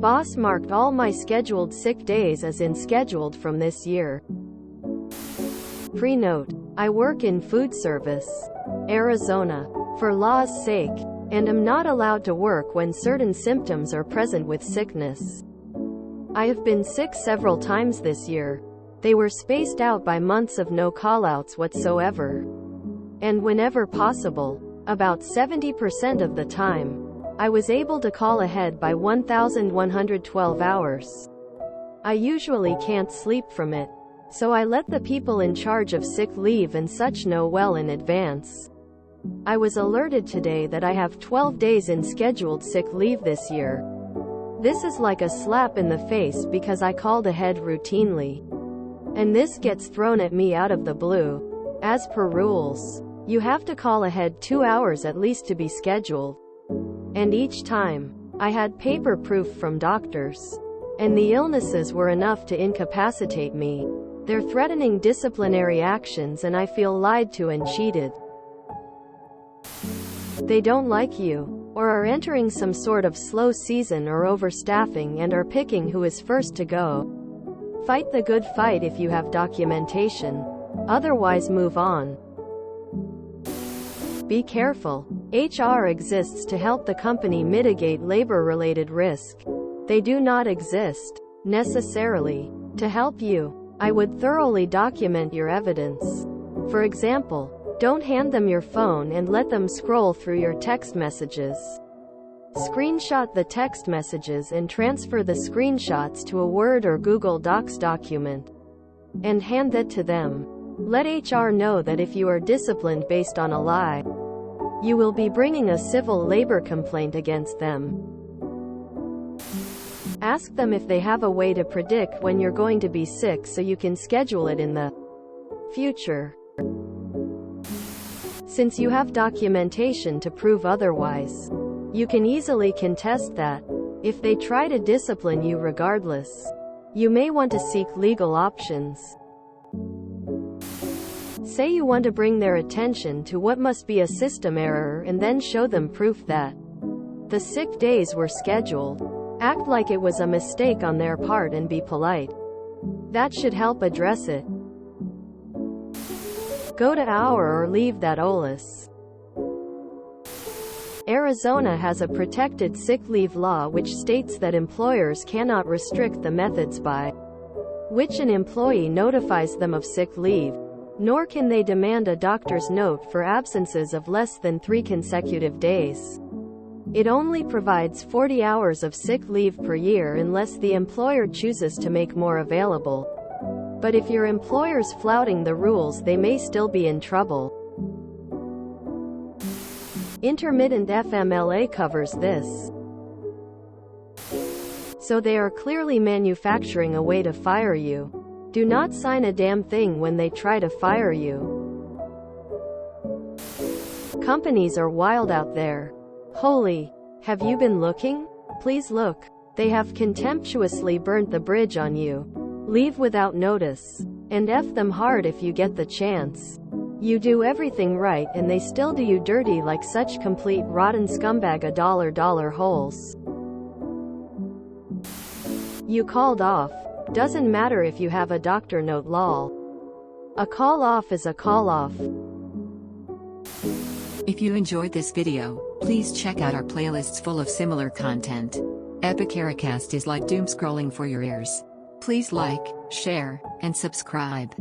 Boss marked all my scheduled sick days as unscheduled from this year. Pre-note: I work in food service, Arizona, for law's sake, and am not allowed to work when certain symptoms are present with sickness. I have been sick several times this year. They were spaced out by months of no callouts whatsoever. And whenever possible, about 70% of the time, I was able to call ahead by 1,112 hours. I usually can't sleep from it, so I let the people in charge of sick leave and such know well in advance. I was alerted today that I have 12 days in scheduled sick leave this year. This is like a slap in the face because I called ahead routinely. And this gets thrown at me out of the blue. As per rules, you have to call ahead 2 hours at least to be scheduled. And each time, I had paper proof from doctors. And the illnesses were enough to incapacitate me. They're threatening disciplinary actions and I feel lied to and cheated. They don't like you, or are entering some sort of slow season or overstaffing and are picking who is first to go. Fight the good fight if you have documentation. Otherwise move on. Be careful. HR exists to help the company mitigate labor-related risk. They do not exist, necessarily, to help you. I would thoroughly document your evidence. For example, don't hand them your phone and let them scroll through your text messages. Screenshot the text messages and transfer the screenshots to a Word or Google Docs document. And hand that to them. Let HR know that if you are disciplined based on a lie, you will be bringing a civil labor complaint against them. Ask them if they have a way to predict when you're going to be sick so you can schedule it in the future. Since you have documentation to prove otherwise, you can easily contest that. If they try to discipline you regardless, you may want to seek legal options. Say you want to bring their attention to what must be a system error and then show them proof that the sick days were scheduled. Act like it was a mistake on their part and be polite. That should help address it. Go to our or leave that OLS. Arizona has a protected sick leave law which states that employers cannot restrict the methods by which an employee notifies them of sick leave, nor can they demand a doctor's note for absences of less than 3 consecutive days. It only provides 40 hours of sick leave per year unless the employer chooses to make more available. But if your employer's flouting the rules, they may still be in trouble. Intermittent FMLA covers this. So they are clearly manufacturing a way to fire you. Do not sign a damn thing when they try to fire you. Companies are wild out there. Holy, have you been looking? Please look. They have contemptuously burnt the bridge on you. Leave without notice. And F them hard if you get the chance. You do everything right and they still do you dirty like such complete rotten scumbag. $1 holes. You called off. Doesn't matter if you have a doctor note, lol. A call off is a call off. If you enjoyed this video, please check out our playlists full of similar content. Epicaricast is like doom scrolling for your ears. Please like, share, and subscribe.